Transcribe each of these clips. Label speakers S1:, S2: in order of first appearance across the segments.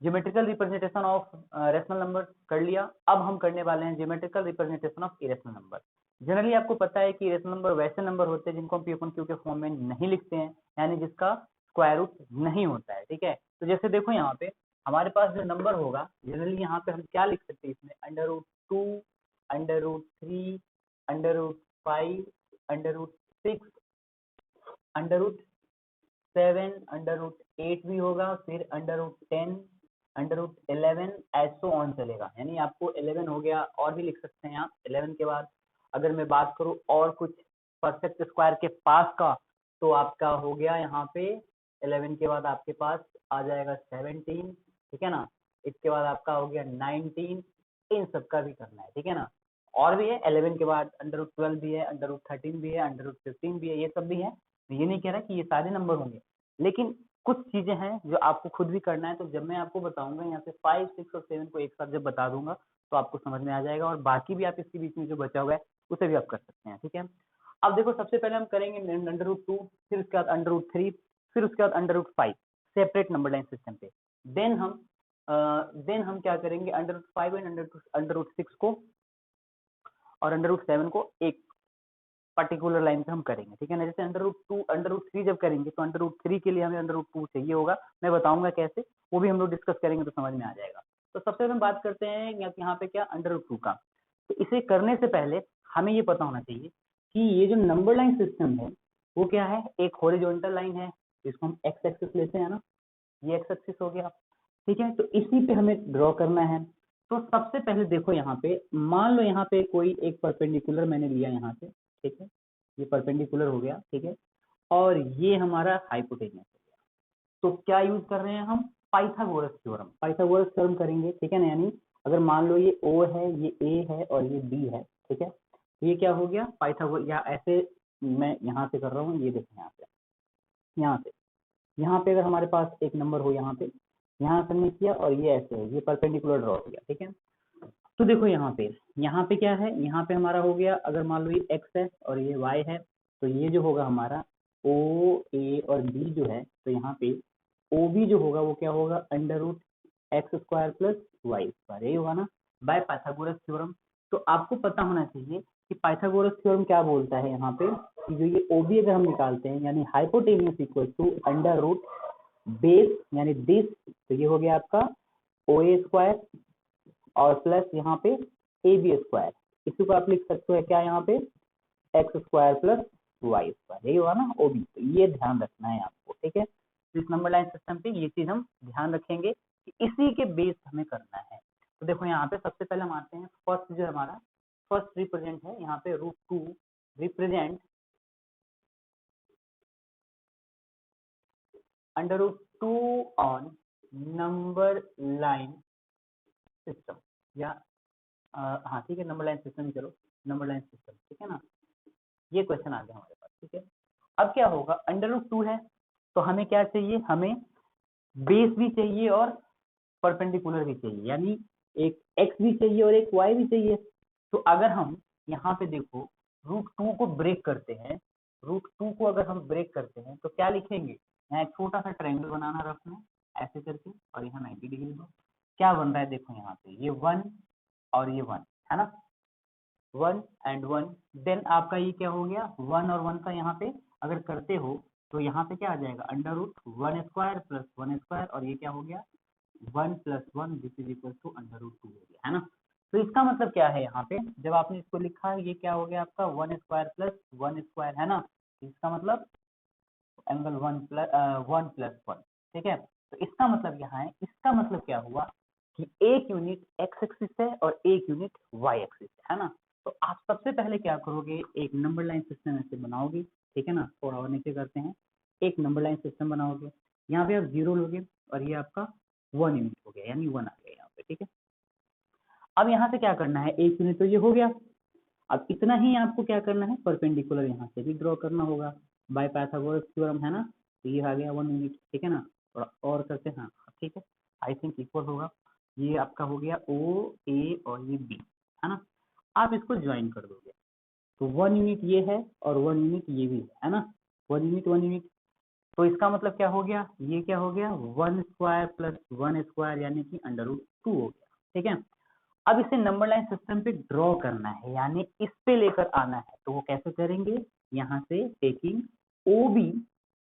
S1: Geometrical representation of rational number कर लिया। अब हम करने वाले हैं geometrical representation of irrational number. Generally आपको पता है कि इरेशनल नंबर वैसे नंबर होते हैं जिनको हम पी अपन क्यू के फॉर्म में नहीं लिखते हैं, यानी जिसका स्क्वायर रूट नहीं होता है। ठीक है, तो जैसे देखो यहाँ पे हमारे पास जो नंबर होगा जनरली यहाँ पे हम क्या लिख सकते हैं, इसमें √2, √3, √5, √6, √7, √8 भी होगा, फिर √10, √11 ऐसो ऑन चलेगा। यानी आपको 11 हो गया, और भी लिख सकते हैं आप। 11 के बाद अगर मैं बात करूं और कुछ परफेक्ट स्क्वायर के पास का, तो आपका हो गया यहाँ पे 11 के बाद आपके पास आ जाएगा 17, ठीक है ना। इसके बाद आपका हो गया 19, इन सबका भी करना है, ठीक है ना। और भी है 11 के बाद √12 भी है, √13 भी है, √15 भी है, ये सब भी है। ये नहीं कह रहा कि ये सारे नंबर होंगे, लेकिन कुछ चीजें हैं जो आपको खुद भी करना है। तो जब मैं आपको बताऊंगा यहाँ पे 5, 6 और 7 को एक साथ जब बता दूंगा तो आपको समझ में आ जाएगा, और बाकी भी आप इसके बीच में जो बचा हुआ है उसे भी आप कर सकते हैं। ठीक है, अब देखो सबसे पहले हम करेंगे √2, फिर उसके बाद √3, फिर उसके बाद √5 सेपरेट नंबर लाइन सिस्टम पे। देन हम क्या करेंगे, √5 एंड √6 को और √7 को एक पर्टिकुलर लाइन पे हम करेंगे। ठीक है ना, जैसे √2 √3 जब करेंगे तो √3 के लिए हमें √2 चाहिए होगा, मैं बताऊंगा कैसे, वो भी हम लोग डिस्कस करेंगे तो समझ में आ जाएगा। तो सबसे पहले हम बात करते हैं यहाँ पे क्या √2 का। तो इसे करने से पहले हमें ये पता होना चाहिए कि ये जो नंबर लाइन सिस्टम है वो क्या है, एक हॉरिजॉन्टल लाइन है, इसको हम एक्स एक्सिस लेते हैं ना, ये एक्स एक्सिस हो गया। ठीक है, तो इसी पे हमें ड्रॉ करना है। तो सबसे पहले देखो यहाँ पे, मान लो यहाँ पे कोई एक परपेंडिकुलर मैंने लिया यहाँ से, ठीक है, ये परपेंडिकुलर हो गया, ठीक है, और ये हमारा हाइपोटेन्यूस हो गया। तो क्या यूज कर रहे हैं हम, पाइथागोरस थ्योरम, पाइथागोरस थ्योरम करेंगे। ठीक है ना, यानी अगर मान लो ये ओ है, ये ए है और ये बी है, ठीक है, तो ये क्या हो गया पाइथागोरस, या ऐसे मैं यहाँ से कर रहा हूँ, ये देखें यहाँ पे अगर हमारे पास एक नंबर हो, यहाँ से हमने किया और ये ऐसे है, ये परपेंडिकुलर ड्रॉ किया। ठीक है, तो देखो यहाँ पे क्या है, यहाँ पे हमारा हो गया, अगर मान लो ये एक्स है और ये वाई है, तो ये जो होगा हमारा ओ ए और बी जो है, तो यहाँ पे ओ बी जो होगा वो क्या होगा, √x² प्लस y², यही होगा ना, बाय पाइथागोरस थ्योरम। तो आपको पता होना चाहिए कि पाइथागोरस थ्योरम क्या बोलता है यहाँ पे, कि जो ये ओ बी अगर हम निकालते हैं, यानी हाइपोटेन्यूस इक्वल टू √बेस यानी दिस, तो ये हो गया आपका OA² और प्लस यहाँ पे AB², इसी को आप लिख सकते हो क्या यहाँ पे x² प्लस y², यही होगा ना OB। तो ये ध्यान रखना है आपको। ठीक है, इस नंबर लाइन सिस्टम पे ये चीज हम ध्यान रखेंगे कि इसी के बेस हमें करना है। तो देखो यहाँ पे सबसे पहले हम आते हैं, फर्स्ट जो हमारा फर्स्ट रिप्रेजेंट है यहाँ पे √2 represent √2 on number line system, या हाँ ठीक है, नंबर लाइन सिस्टम, चलो नंबर लाइन सिस्टम, ठीक है ना, ये क्वेश्चन आ गया हमारे पास। ठीक है, अब क्या होगा, √2 है तो हमें क्या चाहिए, हमें बेस भी चाहिए और परपेंडिकुलर भी चाहिए, यानी एक x भी चाहिए और एक y भी चाहिए। तो अगर हम यहाँ पे देखो √2 को ब्रेक करते हैं, √2 को अगर हम ब्रेक करते हैं तो क्या लिखेंगे, यहाँ एक छोटा सा ट्रायंगल बनाना रखना ऐसे करके, और यहाँ 90 डिग्री दो, क्या बन रहा है देखो यहाँ पे, ये 1 और ये 1 है ना, 1 एंड 1, देन आपका ये क्या हो गया, 1 और 1 का यहाँ पे अगर करते हो तो यहाँ पे क्या आ जाएगा, √1² प्लस 1², और ये क्या हो गया 1 + 1 दिस इज इक्वल टू √2 हो गया, है ना। तो इसका मतलब क्या है, यहाँ पे जब आपने इसको लिखा है ये क्या हो गया आपका 1² प्लस 1², है ना, इसका मतलब एंगल 1 + 1, ठीक है। तो इसका मतलब यहाँ है, इसका मतलब क्या हुआ कि एक यूनिट x एक्सिस है और एक यूनिट y एक्सिस है ना। तो आप सबसे पहले क्या करोगे, एक नंबर लाइन सिस्टम ऐसे बनाओगे, ठीक है ना, थोड़ा और नीचे करते हैं, एक नंबर लाइन सिस्टम बनाओगे, यहाँ पे आप 0 लोगे और ये आपका 1 यूनिट हो गया, यानी 1 आ गया यहाँ पे। ठीक है, अब यहाँ से क्या करना है, एक यूनिट तो ये हो गया, अब इतना ही आपको क्या करना है, परपेंडिकुलर यहाँ से भी ड्रॉ करना होगा बाय पाइथागोरस थ्योरम, है ना। तो ये आ गया 1 यूनिट, ठीक है ना, थोड़ा और करते हैं, हाँ ठीक है, आई थिंक इक्वल होगा, ये आपका हो गया ओ ए और ये बी, है ना। आप इसको ज्वाइन कर दोगे तो 1 यूनिट ये है और 1 यूनिट ये भी है ना, 1 यूनिट 1 यूनिट, तो इसका मतलब क्या हो गया, ये क्या हो गया 1 स्क्वायर प्लस 1 स्क्वायर यानी कि √2 हो गया। ठीक है, अब इसे नंबर लाइन सिस्टम पे ड्रॉ करना है यानी इस पे लेकर आना है, तो वो कैसे करेंगे, यहाँ से टेकिंग ओबी,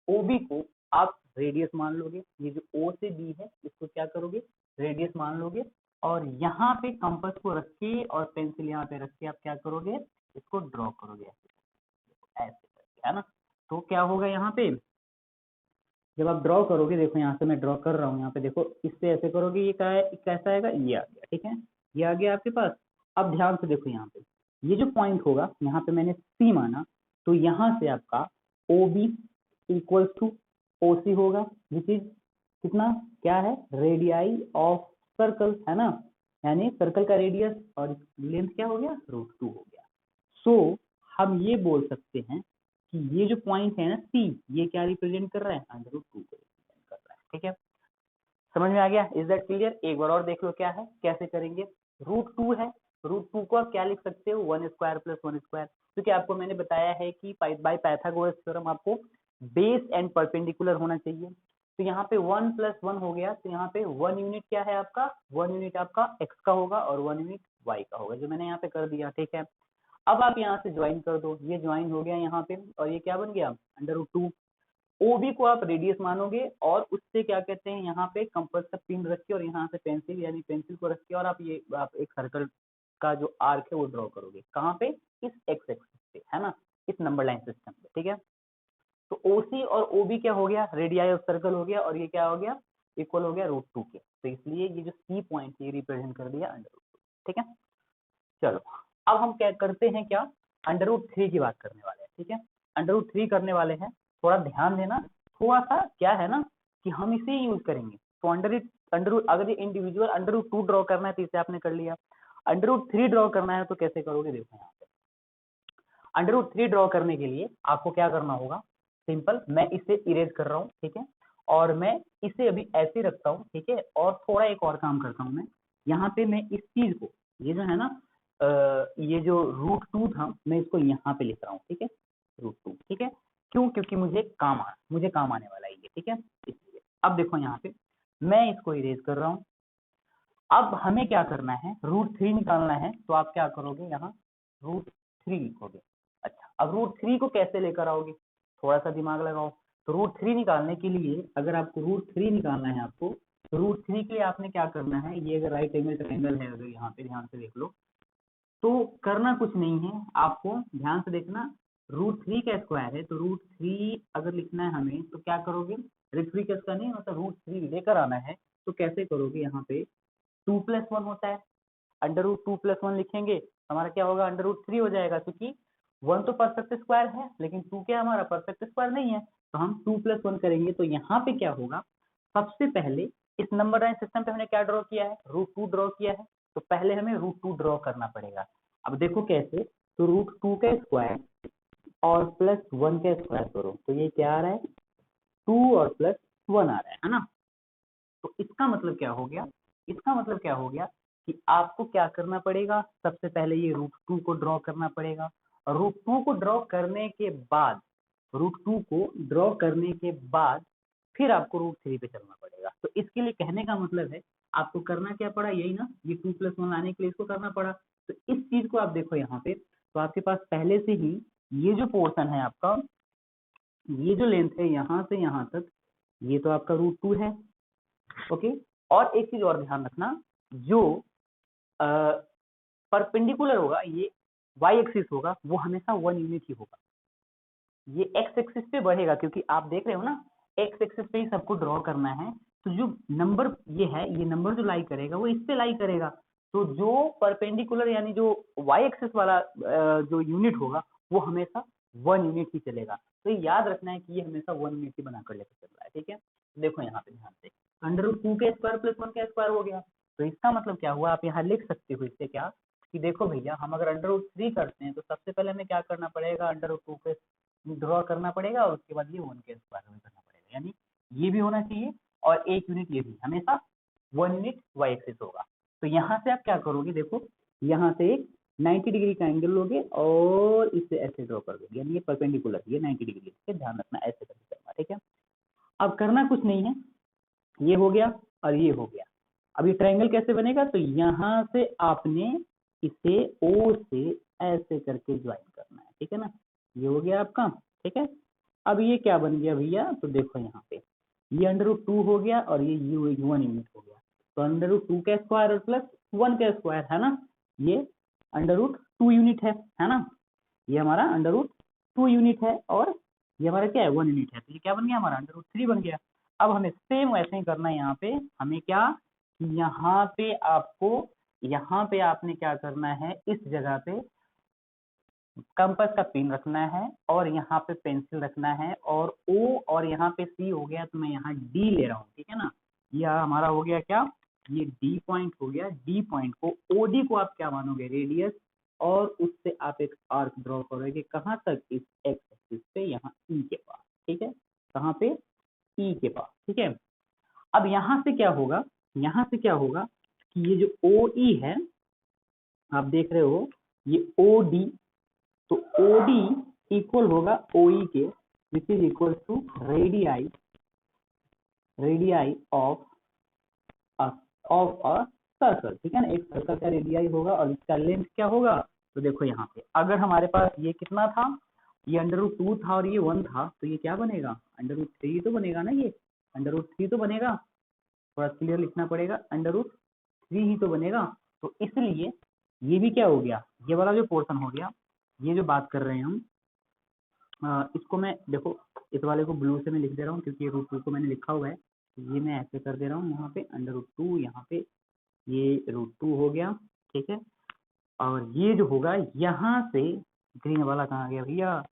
S1: ओबी को आप रेडियस मान लोगे, ये जो ओ से बी है इसको क्या करोगे रेडियस मान लोगे, और यहाँ पे कंपास को रख के और पेंसिल यहाँ पे रख के आप क्या करोगे, इसको ड्रॉ करोगे ऐसे करके, है ना। तो क्या होगा यहाँ पे, जब आप ड्रॉ करोगे, देखो यहाँ से मैं ड्रॉ कर रहा हूँ, यहाँ पे देखो इससे ऐसे करोगे, ये क्या है, कैसा आएगा, ये आ गया। ठीक है, ये आ गया आपके पास। अब ध्यान से देखो यहाँ पे, ये जो पॉइंट होगा यहाँ पे मैंने सी माना, तो यहाँ से आपका O B equals to O C होगा, विच इज कितना, क्या है, रेडियाई ऑफ सर्कल, है ना, यानी सर्कल का रेडियस, और लेंथ क्या हो गया √2 हो गया। सो हम ये बोल सकते हैं कि ये जो पॉइंट है ना सी, ये क्या रिप्रेजेंट कर रहा है, √2 को रिप्रेजेंट कर रहा है। ठीक है, समझ में आ गया, इज दैट क्लियर। एक बार और देख लो क्या है, कैसे करेंगे, √2 है, √2 को आप क्या लिख सकते हो 1 स्क्वायर प्लस 1 स्क्वायर, क्योंकि आपको मैंने बताया है कि बाय पाइथागोरस थ्योरम आपको बेस एंड परपेंडिकुलर होना चाहिए। तो यहाँ पे 1 प्लस 1 हो गया, तो यहाँ पे 1 यूनिट क्या है आपका, 1 यूनिट आपका x का होगा और 1 यूनिट y का होगा, जो मैंने यहाँ पे कर दिया। ठीक है, अब आप यहाँ से ज्वाइन कर दो, ये ज्वाइन हो गया यहाँ पे, और ये क्या बन गया √2। ओबी को आप रेडियस मानोगे और उससे क्या कहते हैं, यहाँ पे कंपास का पिन रख के और यहाँ से पेंसिल यानी पेंसिल को रख के, और आप एक सर्कल का जो आर्क है वो ड्रॉ करोगे, कहाँ पे, इस एक्स एक्सिस पे, है ना, इस नंबर लाइन सिस्टम पे। ठीक है, तो ओसी और ओबी क्या हो गया, रेडियाई ऑफ सर्कल हो गया, और ये क्या हो गया, इक्वल हो गया √2 के। तो इसलिए ये जो सी पॉइंट ये रिप्रेजेंट कर दिया √2। ठीक है, चलो अब हम क्या करते हैं, क्या √3 की बात करने वाले हैं। ठीक है, √3 करने वाले हैं, थोड़ा ध्यान देना, थोड़ा सा क्या है ना कि हम इसे यूज करेंगे। तो अंडर अगर ये इंडिविजुअल √2 ड्रॉ करना है तो इसे आपने कर लिया, √3 ड्रॉ करना है तो कैसे करोगे, देखो यहाँ पे √3 ड्रॉ करने के लिए आपको क्या करना होगा, सिंपल, मैं इसे इरेज कर रहा हूँ। ठीक है, और मैं इसे अभी ऐसे रखता हूँ। ठीक है, और थोड़ा एक और काम करता हूँ मैं, यहाँ पे मैं इस चीज को, ये जो है ना ये जो √2 था मैं इसको यहाँ पे लिख रहा हूँ। ठीक है, √2। ठीक है, क्यों, क्योंकि मुझे काम आने वाला है ये। ठीक है, इसलिए अब देखो यहाँ पे मैं इसको इरेज कर रहा हूँ। अब हमें क्या करना है, √3 निकालना है, तो आप क्या करोगे, यहाँ √3 लिखोगे। अच्छा, अब √3 को कैसे लेकर आओगे, थोड़ा सा दिमाग लगाओ। तो √3 निकालने के लिए, अगर आपको √3 निकालना है आपको, तो √3 के लिए आपने क्या करना है, ये अगर राइट एंगल ट्रायंगल है, अगर यहाँ पे ध्यान से देख लो, तो करना कुछ नहीं है, आपको ध्यान से देखना, √3 का स्क्वायर है, तो √3 अगर लिखना है हमें तो क्या करोगे, √3 का स्क्वायर नहीं मतलब √3 लेकर आना है, तो कैसे करोगे, यहाँ पे 2 प्लस 1 होता है, √2 प्लस 1 लिखेंगे, हमारा क्या होगा √3 हो जाएगा, क्योंकि 1 तो परफेक्ट स्क्वायर है लेकिन 2 क्या हमारा परफेक्ट स्क्वायर नहीं है, तो हम 2 प्लस 1 करेंगे। तो यहाँ पे क्या होगा, सबसे पहले इस नंबर लाइन सिस्टम पे हमने क्या ड्रॉ किया है, √2 ड्रॉ किया है, तो पहले हमें √2 ड्रॉ करना पड़ेगा। अब देखो कैसे, तो √2 का स्क्वायर और प्लस 1 का स्क्वायर करो, तो ये क्या आ रहा है, 2 और प्लस 1 आ रहा है ना। तो इसका मतलब क्या हो गया, इसका मतलब क्या हो गया कि आपको क्या करना पड़ेगा, सबसे पहले ये √2 को ड्रॉ करना पड़ेगा, और √2 को ड्रॉ करने के बाद, √2 को ड्रॉ करने के बाद फिर आपको √3 पे चलना पड़ेगा। तो इसके लिए कहने का मतलब है, आपको करना क्या पड़ा, यही ना, ये 2 प्लस 1 लाने के लिए इसको करना पड़ा। तो इस चीज को आप देखो यहाँ पे, तो आपके पास पहले से ही ये जो पोर्शन है आपका, ये जो लेंथ है यहाँ से यहाँ तक, ये तो आपका √2 है। ओके, और एक चीज और ध्यान रखना, जो परपेंडिकुलर होगा, ये y एक्सिस होगा, वो हमेशा 1 यूनिट ही होगा। ये x एक्सिस पे बढ़ेगा, क्योंकि आप देख रहे हो ना, x एक्सिस पे ही सबको ड्रॉ करना है, तो जो नंबर ये है, ये नंबर जो लाई करेगा वो इस पे लाई करेगा। तो जो परपेंडिकुलर यानी जो y एक्सिस वाला जो यूनिट होगा वो हमेशा 1 यूनिट ही चलेगा। तो ये याद रखना है कि ये हमेशा 1 यूनिट ही बनाकर लेकर चल रहा है। ठीक है, देखो यहाँ पे ध्यान से, √2 का स्क्वायर प्लस 1 का स्क्वायर हो गया, तो इसका मतलब क्या हुआ, आप यहाँ लिख सकते हो इससे क्या, कि देखो भैया, हम अगर √3 करते हैं तो सबसे पहले हमें क्या करना पड़ेगा, √2 के ड्रॉ करना पड़ेगा, और उसके बाद ये 1 के स्क्वायर में करना पड़ेगा, यानी ये भी होना चाहिए, और 1 यूनिट ये भी, हमेशा 1 यूनिट y एक्सिस होगा। तो यहाँ से आप क्या करोगे, देखो यहाँ से एक 90 डिग्री का एंगल लोगे और इसे ऐसे ड्रॉ कर दोगे, यानी ये परपेंडिकुलर, ये 90 डिग्री, ध्यान रखना, ऐसे करके करना। ठीक है, अब करना कुछ नहीं है, ये हो गया और ये हो गया। अब ये ट्रायंगल कैसे बनेगा, तो यहाँ से आपने इसे O से ऐसे करके ज्वाइन करना है, ठीक है ना, ये हो गया आपका, ठीक है। अब ये क्या बन गया भैया, तो देखो यहाँ पे ये √2 हो गया और ये U1 यूनिट हो गया, तो √2 का स्क्वायर और प्लस 1 का स्क्वायर है ना, ये √2 यूनिट है ना, ये हमारा √2 यूनिट है और ये हमारा क्या है 1 यूनिट है, तो ये क्या बन गया हमारा √3 बन गया। अब हमें सेम वैसे ही करना है यहाँ पे, हमें क्या, यहाँ पे आपने क्या करना है, इस जगह पे कंपास का पिन रखना है और यहाँ पे पेंसिल रखना है, और O और यहाँ पे C हो गया, तो मैं यहाँ D ले रहा हूँ, ठीक है ना, यह हमारा हो गया क्या, ये D पॉइंट हो गया। D पॉइंट को, OD को आप क्या मानोगे, रेडियस, और उससे आप एक आर्क ड्रॉ करोगे, कहाँ तक, इस एक्स एक्सिस पे, यहाँ E के पास, ठीक है, कहाँ पे, E के पास, ठीक है। अब यहाँ से क्या होगा, यहाँ से क्या होगा कि ये जो OE है, आप देख रहे हो, ये OD, तो OD इक्वल होगा OE के, which is equal to radii of a circle, ठीक है ना, एक सर्कल का रेडियाई होगा और इसका लेंथ क्या होगा, तो देखो यहाँ पे अगर हमारे पास ये कितना था, ये √2 था और ये 1 था, तो ये क्या बनेगा, √3 तो बनेगा ना, ये √3 तो बनेगा, थोड़ा क्लियर लिखना पड़ेगा, √3 ही तो बनेगा। तो इसलिए ये भी क्या हो गया, ये वाला जो पोर्शन हो गया, ये जो बात कर रहे हैं हम, इसको मैं देखो, इस वाले को ब्लू से मैं लिख दे रहा हूँ, क्योंकि √2 को मैंने लिखा हुआ है, ये मैं ऐसे कर दे रहा हूँ, यहाँ पे √2, यहाँ पे ये √2 हो गया, ठीक है। और ये जो होगा यहाँ से, ग्रीन वाला कहाँ गया भैया,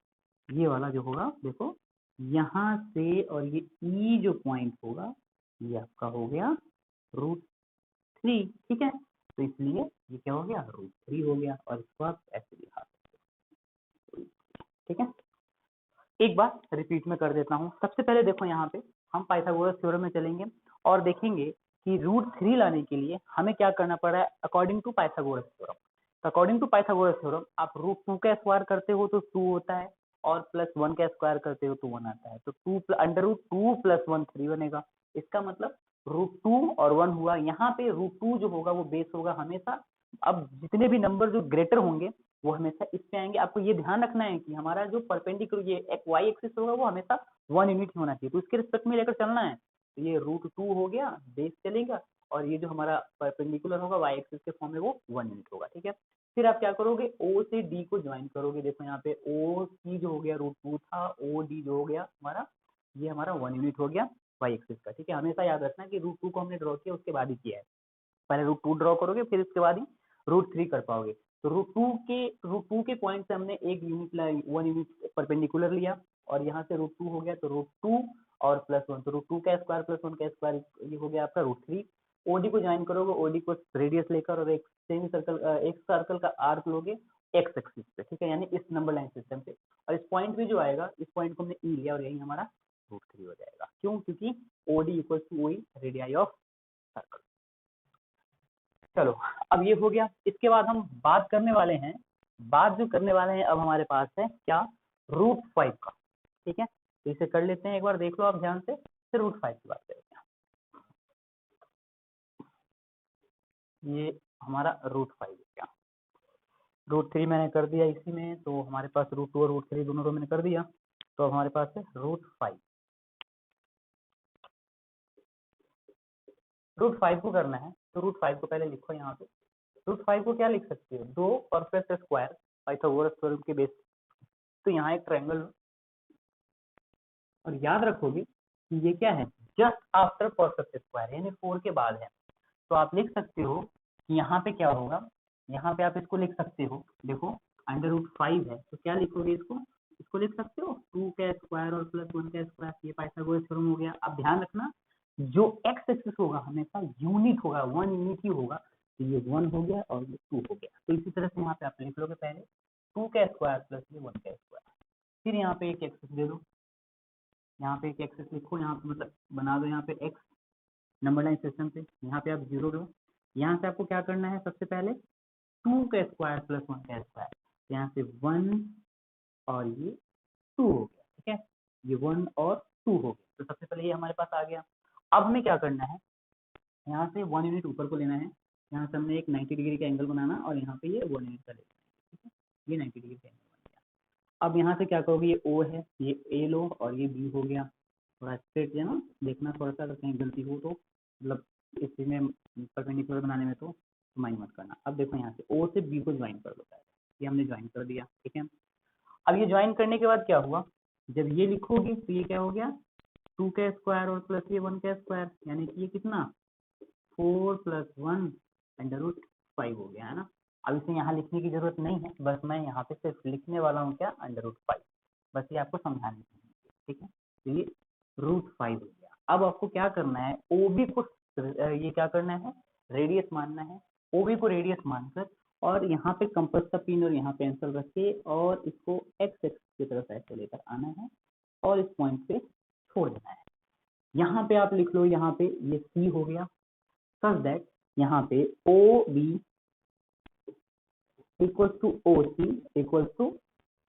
S1: ये वाला जो होगा देखो, यहाँ से, और ये E जो पॉइंट होगा, ये आपका हो गया √3, ठीक है। तो इसलिए ये क्या हो गया, √3 हो गया, और इसको आप ऐसे दिखा सकते हो, ठीक है। एक बार रिपीट में कर देता हूँ। सबसे पहले देखो यहाँ पे हम पाइथागोरस थ्योरम में चलेंगे और देखेंगे कि √3 लाने के लिए हमें क्या करना पड़ा है अकॉर्डिंग टू पाइथागोरस थ्योरम। तो अकॉर्डिंग टू पाइथागोरस थ्योरम आप √2 का स्क्वायर करते हो तो 2 होता है, और +1 का स्क्वायर करते हो तो 1 आता है, तो √2 + 1 3 बनेगा। इसका मतलब √2 और 1 हुआ। यहाँ पे √2 जो होगा वो बेस होगा हमेशा। अब जितने भी नंबर जो ग्रेटर होंगे वो हमेशा इस पे आएंगे। आपको ये ध्यान रखना है कि हमारा जो परपेंडिकुलर ये एक वाई एक्सिस होगा वो हमेशा 1 यूनिट होना चाहिए, तो इसके रिस्पेक्ट में लेकर चलना है। तो ये √2 हो गया, बेस चलेगा, और ये जो हमारा परपेंडिकुलर होगा वाई एक्सिस के फॉर्म में वो 1 यूनिट होगा, ठीक है। फिर आप क्या करोगे, O से D को ज्वाइन करोगे। देखो यहाँ पे OC जो हो गया √2 था, OD जो हो गया हमारा, ये हमारा 1 यूनिट हो गया वाई एक्सिस का, ठीक है। हमेशा याद रखना कि √2 को हमने ड्रॉ किया उसके बाद ही किया है, पहले √2 ड्रॉ करोगे फिर उसके बाद ही √3 कर पाओगे। तो √2 के पॉइंट से हमने एक यूनिट 1 यूनिट परपेंडिकुलर लिया, और यहाँ से √2 हो गया, तो √2 और +1, तो √2 का स्क्वायर + 1 का स्क्वायर, ये हो गया आपका √3। OD को ज्वाइन करोगे, OD को रेडियस लेकर, और एक सेमी सर्कल, एक सर्कल का आर्क लोगे एक्स एक्सिस पे, ठीक है, यानी इस नंबर लाइन सिस्टम पे, और इस पॉइंट पे जो आएगा, इस पॉइंट को हमने E लिया और यही हमारा √3 हो जाएगा। क्यों, क्योंकि OD = OE radii of circle. चलो अब ये हो गया। इसके बाद हम बात करने वाले हैं, बात जो करने वाले हैं अब हमारे पास है क्या, √5 का, ठीक है। तो इसे कर लेते हैं, एक बार देख लो आप ध्यान से, फिर √5 की बात करेंगे। ये हमारा √5 है क्या, √3 मैंने कर दिया इसी में, तो हमारे पास √2 और √3 दोनों को मैंने कर दिया, तो अब हमारे पास है √5। √5 को करना है, तो √5 को पहले लिखो यहाँ पे। √5 को क्या लिख सकते हो, दो परफेक्ट स्क्वायर पाइथागोरस थ्योरम के बेस। तो यहाँ एक ट्रायंगल, और याद रखोगे कि ये क्या है, जस्ट आफ्टर परफेक्ट स्क्वायर, यानी 4 के बाद है। तो आप लिख सकते हो कि यहाँ पे क्या होगा, यहाँ पे आप इसको लिख सकते हो, देखो √5 है तो क्या लिखोगे, इसको इसको लिख सकते हो 2 का स्क्वायर और +1 का स्क्वायर, ये पाइथागोरस थ्योरम हो गया। अब ध्यान रखना जो एक्स एक्सिस होगा हमेशा यूनिट होगा, 1 यूनिट ही होगा, तो ये 1 हो गया और ये 2 हो गया। तो इसी तरह से यहाँ पे आप लिख लोगे पहले 2 का स्क्वायर + ये 1 का स्क्वायर, फिर यहाँ पे एक एक्सिस दे दो, यहाँ पे एक एक्सिस लिखो, यहाँ पे मतलब बना दो यहाँ पे एक्स नंबर लाइन सिस्टम से, यहाँ पे आप 0 दो। यहाँ से आपको क्या करना है, सबसे पहले 2 का स्क्वायर + 1 का स्क्वायर, यहाँ से 1 और ये 2 हो गया, ठीक है, ये 1 और 2 हो गया। तो सबसे पहले ये हमारे पास आ गया। अब हमें क्या करना है, यहाँ से 1 यूनिट ऊपर को लेना है, यहाँ से हमने एक 90 डिग्री का एंगल बनाना और यहाँ पे ये 1 यूनिट का लेना है, ठीक है, ये 90 डिग्री का एंगल बन गया। अब यहाँ से क्या करोगे, ये O है, ये A लो और ये B हो गया। थोड़ा स्ट्रेट है ना, देखना थोड़ा सा, अगर कहीं गलती हो तो मतलब इस चीज में परपेंडिकुलर बनाने में तो माइंड मत करना। अब देखो यहाँ से O से B को ज्वाइन कर दो, ये हमने ज्वाइन कर दिया, ठीक है। अब ये ज्वाइन करने के बाद क्या हुआ, जब ये लिखोगे तो ये क्या हो गया, 2 का स्क्वायर और प्लस ये 1 का स्क्वायर, यानी कि ये कितना 4 + 1 √5 हो गया, है ना। अब इसे यहाँ लिखने की जरूरत नहीं है, बस मैं यहाँ पे सिर्फ लिखने वाला हूँ क्या, √5, बस ये आपको समझाने के लिए, ठीक है। तो ये √5 हो गया। अब आपको क्या करना है, OB को ये क्या करना है, रेडियस मानना है। OB को रेडियस मानकर और यहाँ पे कंपास का पिन और यहाँ पेंसिल रख के और इसको एक्स एक्स की तरफ ऐसे लेकर आना है और इस पॉइंट पे छोड़ देना है। यहाँ पे आप लिख लो, यहाँ पे ये C हो गया, सच दैट यहाँ पे OB equals to OC equals to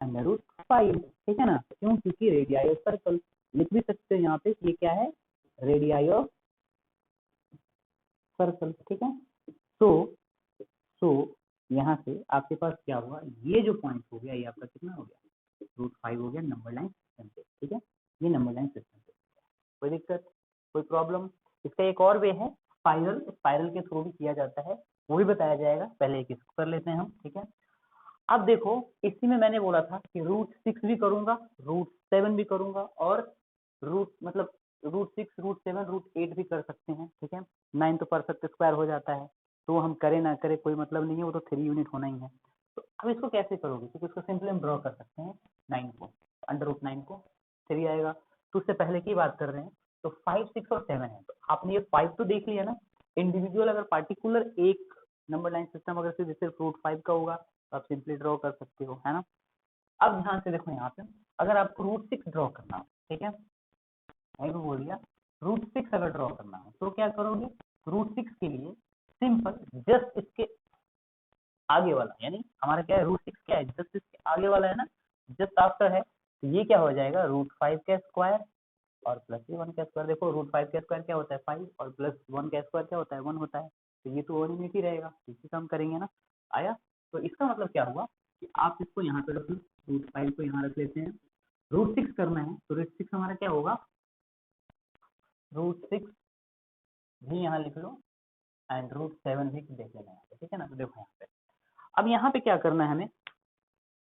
S1: √5, ठीक है ना। क्यों, क्योंकि रेडियाई ऑफ सर्कल, लिख भी सकते हैं यहाँ पे ये क्या है, रेडियाई ऑफ सर्कल, ठीक है। सो यहाँ से आपके पास क्या हुआ, ये जो पॉइंट हो गया ये आपका कितना हो गया, √5 हो गया नंबर लाइन सिस्टम पे, ठीक है। ये नंबर लाइन सिस्टम पे, कोई दिक्कत, कोई प्रॉब्लम। इसका एक और वे है, स्पाइरल के थ्रू भी किया जाता है, वो भी बताया जाएगा, पहले एक इसको कर लेते हैं हम, ठीक है। अब देखो, इसी में मैंने बोला था कि √6 भी करूंगा, √7 भी करूंगा और मतलब √6 √7 √8 भी कर सकते हैं, ठीक है। 9 तो परफेक्ट स्क्वायर हो जाता है, तो हम करें ना करें कोई मतलब नहीं है, वो तो 3 यूनिट होना ही है। तो अब इसको कैसे करोगे, क्योंकि इसको सिंपली हम ड्रॉ कर सकते हैं 9 को, √9 को 3 आएगा, तो उससे पहले की बात कर रहे हैं। तो 5 6 और 7 है, तो आपने ये 5 तो देख लिया ना। इंडिविजुअल अगर पार्टिकुलर एक नंबर लाइन सिस्टम अगर सिर्फ √5 का होगा तो आप सिंपली ड्रॉ कर सकते हो, है ना। अब ध्यान से देखो, यहाँ पे अगर आपको √6 ड्रॉ करना हो, ठीक है, मैंने बोल दिया √6 अगर ड्रॉ करना हो तो क्या करोगे, √6 के लिए सिंपल जस्ट इसके आगे वाला, यानी हमारा क्या है, √6 क्या है, जस्ट इसके आगे वाला है ना, जस्ट आफ्टर है, तो ये क्या हो जाएगा, √5 का स्क्वायर और प्लस 1 का स्क्वायर। देखो √5 का स्क्वायर क्या होता है 5 और प्लस 1 का स्क्वायर क्या होता है 1 होता है, तो ये तो 1 यूनिट ही रहेगा, इसी का हम करेंगे ना, आया। तो इसका मतलब क्या हुआ कि आप इसको यहाँ पे रख लो, √5 को यहाँ रख लेते हैं, √6 करना है तो √6 हमारा क्या होगा, √6 भी यहाँ लिख लो एंड √7 भी देख लेना यहाँ पे, ठीक है ना। तो देखो यहाँ पे अब यहाँ पे क्या करना है, हमें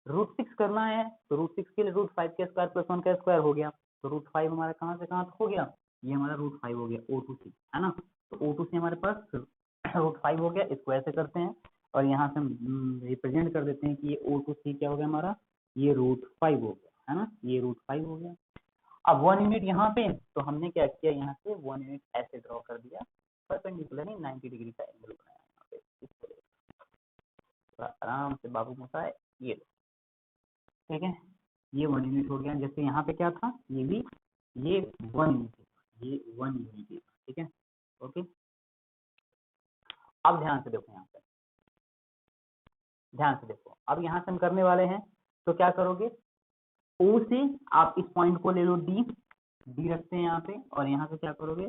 S1: √6 करना है, तो √6 के लिए √5 का स्क्वायर प्लस 1 का स्क्वायर हो गया, तो √5 हमारा कहाँ से कहाँ हो गया, ये हमारा √5 हो गया O2C, है ना। तो O2C हमारे पास √5 हो गया, इसको ऐसे करते हैं और यहाँ से हम रिप्रेजेंट कर देते हैं कि ये O2C क्या हो गया हमारा, ये √5 हो गया, है ना, ये √5 हो गया। अब 1 यूनिट यहाँ पे, तो हमने क्या किया, यहाँ से 1 यूनिट ऐसे ड्रॉ कर दिया, परपेंडिकुलर 90 डिग्री का एंगल बनाया यहाँ पे, इसको थोड़ा आराम से बाबू मोसा, ये ठीक है, ये 1 यूनिट हो गया। जैसे यहाँ पे क्या था, ये भी ये 1 यूनिट, ये 1 यूनिट, ठीक है, ओके। अब ध्यान से देखो, यहाँ पे ध्यान से देखो, अब यहाँ से हम करने वाले हैं, तो क्या करोगे, O से आप इस पॉइंट को ले लो D रखते हैं यहाँ पे, और यहाँ से क्या करोगे,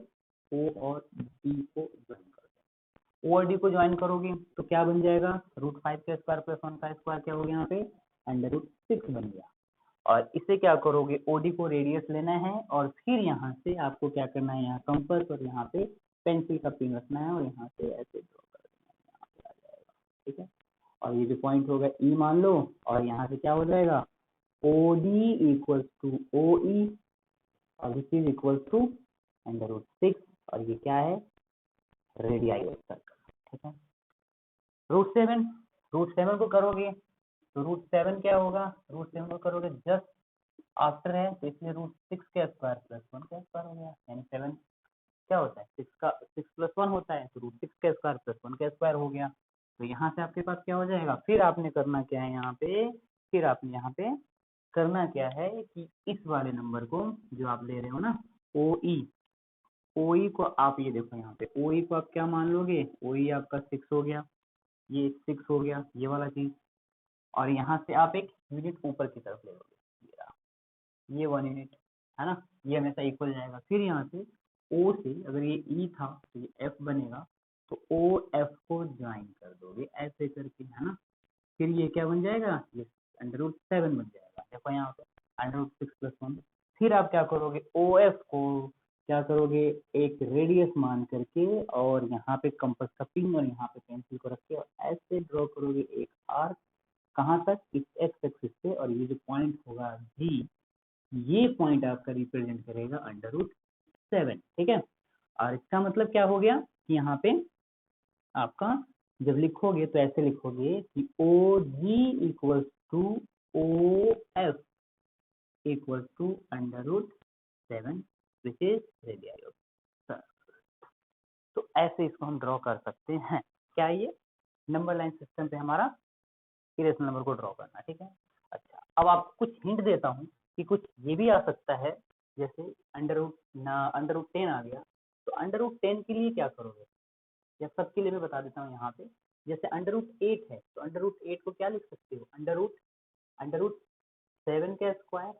S1: O और D को ज्वाइन कर दो। O और D को ज्वाइन करोगे तो क्या बन जाएगा, √5 का स्क्वायर प्लस 1 का स्क्वायर क्या हो गया यहाँ पे, √6 बन गया। और इसे क्या करोगे, OD को रेडियस लेना है और फिर यहाँ से आपको क्या करना है, यहाँ कंपास और यहाँ पे पेंसिल का पिन रखना है और यहाँ से ऐसे ड्रॉ कर देना है, यहाँ पे आ जाएगा, ठीक है। और ये जो पॉइंट होगा E मान लो, और यहाँ से क्या हो जाएगा, OD इक्वल्स टू OE और विच इज इक्वल्स टू √6, और ये क्या है, रेडियाई ऑफ सर्कल, ठीक है। √7 को करोगे तो √7 क्या होगा, √7 को करोगे जस्ट आफ्टर है, तो इसलिए √6 का स्क्वायर प्लस 1 का स्क्वायर हो गया, यानी 7 क्या होता है, 6 + 1 होता है, तो √6 का स्क्वायर प्लस 1 का स्क्वायर हो गया। तो यहाँ से आपके पास क्या हो जाएगा, फिर आपने करना क्या है यहाँ पे, फिर आपने यहाँ पे करना क्या है कि इस वाले नंबर को जो आप ले रहे हो ना, OE को आप ये देखो यहाँ पे, OE को आप क्या मान लोगे, OE आपका 6 हो गया, ये 6 हो गया, ये वाला चीज, और यहाँ से आप एक यूनिट ऊपर की तरफ ले लोगे, ये 1 यूनिट, है ना, ये हमेशा इक्वल जाएगा। फिर यहाँ से ओ से अगर ये ई था तो ये एफ बनेगा, तो ओ एफ को ज्वाइन कर दोगे ऐसे करके, है ना। फिर ये क्या बन जाएगा, ये √7 बन जाएगा। देखो यहाँ पे √6+1। फिर आप क्या करोगे, ओ एफ को क्या करोगे, एक रेडियस मान करके और यहाँ पे कंपास का पिन और यहाँ पे पेंसिल को रख के और ऐसे ड्रॉ करोगे एक आर्क, कहाँ तक, इस एक्स एक्सिस पे, और ये जो पॉइंट होगा जी, ये पॉइंट आपका रिप्रेजेंट करेगा √7, ठीक है। और इसका मतलब क्या हो गया कि यहाँ पे आपका जब लिखोगे तो ऐसे लिखोगे कि O G equals to O F equal to √7 which is radius of circle. तो ऐसे इसको हम ड्रॉ कर सकते हैं। क्या ये नंबर लाइन सिस्टम पे हमारा इरेशनल नंबर को ड्रॉ करना, ठीक है। अच्छा, अब आप कुछ हिंट देता हूँ कि कुछ ये भी आ सकता है, जैसे √10 आ गया, तो √10 के लिए क्या करोगे, या सबके लिए मैं बता देता हूँ यहाँ पे। जैसे √8 है तो √8 को क्या लिख सकते हो, √7 का स्क्वायर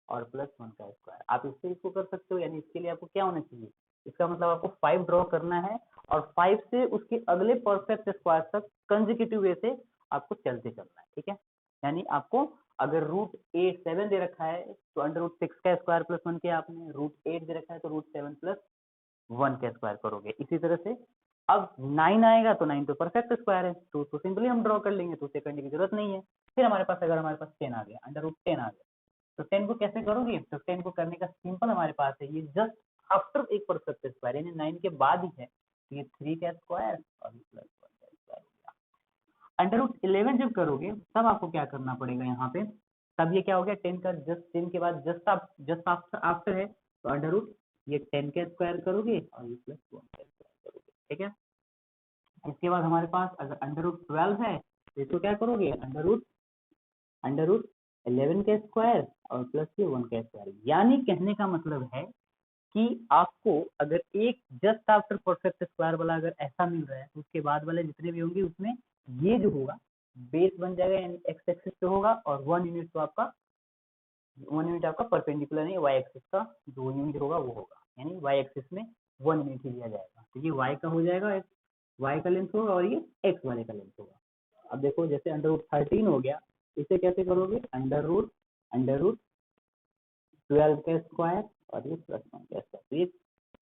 S1: और +1 का स्क्वायर। आप इससे इसको कर सकते हो, यानी इसके लिए आपको क्या होना चाहिए, इसका मतलब आपको 5 ड्रॉ करना है और 5 से उसके अगले परफेक्ट स्क्वायर तक कंसेक्यूटिव वे से आपको चलते चलना है, ठीक है। यानी आपको अगर √7 दे रखा है तो √6 का स्क्वायर +1 किया आपने, √8 दे रखा है तो √7+1 का स्क्वायर करोगे। इसी तरह से अब 9 आएगा तो 9 तो परफेक्ट स्क्वायर है, तो सिंपली हम ड्रॉ कर लेंगे, तो उसे करने की जरूरत नहीं है। फिर हमारे पास अगर हमारे पास 10 आ गया, √10 आ गया, तो 10 को कैसे करोगे, तो 10 को करने का सिंपल हमारे पास है, ये जस्ट आफ्टर एक परफेक्ट स्क्वायर, यानी 9 के बाद ही है, तो ये 3 का स्क्वायर और +1 का स्क्वायर हो गया। √11 जब करोगे तब आपको क्या करना पड़ेगा यहाँ पे, तब ये क्या हो गया, 10 का जस्ट 10 के बाद जस्ट आफ्टर है, तो ये 10 का स्क्वायर करोगे और ये +1 का स्क्वायर करोगे, ठीक है। इसके बाद हमारे पास अगर √12 है तो इसको क्या करोगे, √11 का स्क्वायर और +1 का स्क्वायर। यानी कहने का मतलब है कि आपको अगर एक जस्ट आफ्टर परफेक्ट स्क्वायर वाला अगर ऐसा मिल रहा है तो उसके बाद वाले जितने भी होंगे उसमें ये जो होगा बेस बन जाएगा, यानी एक्स एक्सिस पे होगा, और 1 यूनिट आपका परपेंडिकुलर नहीं, वाई एक्सिस का जो यूनिट होगा वो होगा, यानी वाई एक्सिस में 1 यूनिट ही लिया जाएगा, तो ये वाई का हो जाएगा, वाई का लेंथ होगा और ये एक्स वाले का लेंथ होगा। अब देखो जैसे √13 हो गया, इसे कैसे करोगे, √12 का स्क्वायर और ये +1 का स्क्वायर। तो ये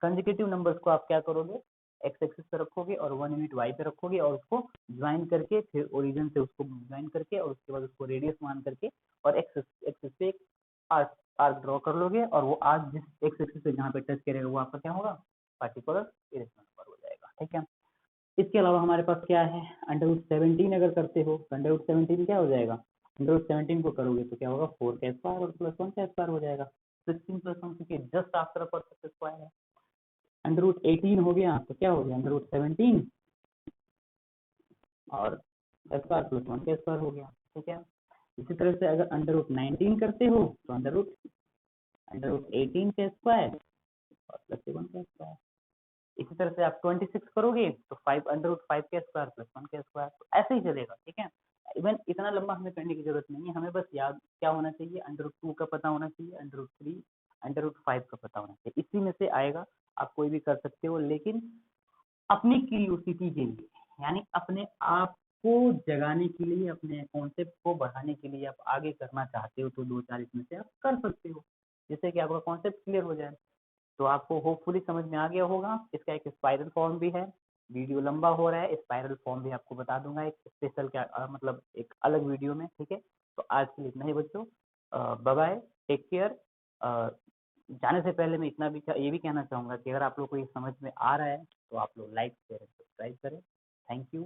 S1: कंसेक्यूटिव नंबर्स को आप क्या करोगे, एक्स एक्सिस पे रखोगे और 1 यूनिट वाई पे रखोगे और उसको ज्वाइन करके, फिर ओरिजिन से उसको ज्वाइन करके और उसके बाद उसको रेडियस मान करके और एक्स एक्सिस पे एक आर्क आर्क ड्रॉ कर लोगे, और वो आर्क जिस एक्स एक्सिस पे जहाँ पे टच करेगा वो आपका क्या होगा, पार्टिकुलर इरेशनल नंबर हो जाएगा, ठीक है। इसके अलावा हमारे पास क्या है, √17 अगर करते हो तो √17 क्या हो जाएगा, √17 को करोगे तो क्या होगा, 4 का स्क्वायर और +1 का स्क्वायर हो जाएगा। 16+1 क्योंकि जस्ट आफ्टर परफेक्ट स्क्वायर है। √18 हो गया तो क्या हो गया, √17 और स्क्वायर +1 का स्क्वायर हो गया, ठीक है। इसी तरह से अगर √19 करते हो तो √18 का स्क्वायर और +1 का स्क्वायर। इसी तरह से आप 26 करोगे तो 5 का स्क्वायर +1 का स्क्वायर, तो ऐसे ही चलेगा, ठीक है। इवन इतना लंबा हमें करने की जरूरत नहीं है, हमें बस याद क्या होना चाहिए, √2 का पता होना चाहिए, √3 √5 का पता होना चाहिए, इसी में से आएगा। आप कोई भी कर सकते हो, लेकिन अपनी क्यूरियोसिटी के लिए, यानी अपने आप को जगाने के लिए, अपने कॉन्सेप्ट को बढ़ाने के लिए आप आगे करना चाहते हो तो 2-4 इसमें से आप कर सकते हो, जिससे कि आपका कॉन्सेप्ट क्लियर हो जाए। तो आपको होपफुली समझ में आ गया होगा। इसका एक स्पाइरल फॉर्म भी है, वीडियो लंबा हो रहा है, स्पाइरल फॉर्म भी आपको बता दूंगा एक स्पेशल क्या मतलब एक अलग वीडियो में, ठीक है। तो आज के लिए इतना ही बच्चों, बाय बाय, टेक केयर। जाने से पहले मैं इतना भी ये भी कहना चाहूँगा कि अगर आप लोग को ये समझ में आ रहा है तो आप लोग लाइक शेयर सब्सक्राइब करें। Thank you.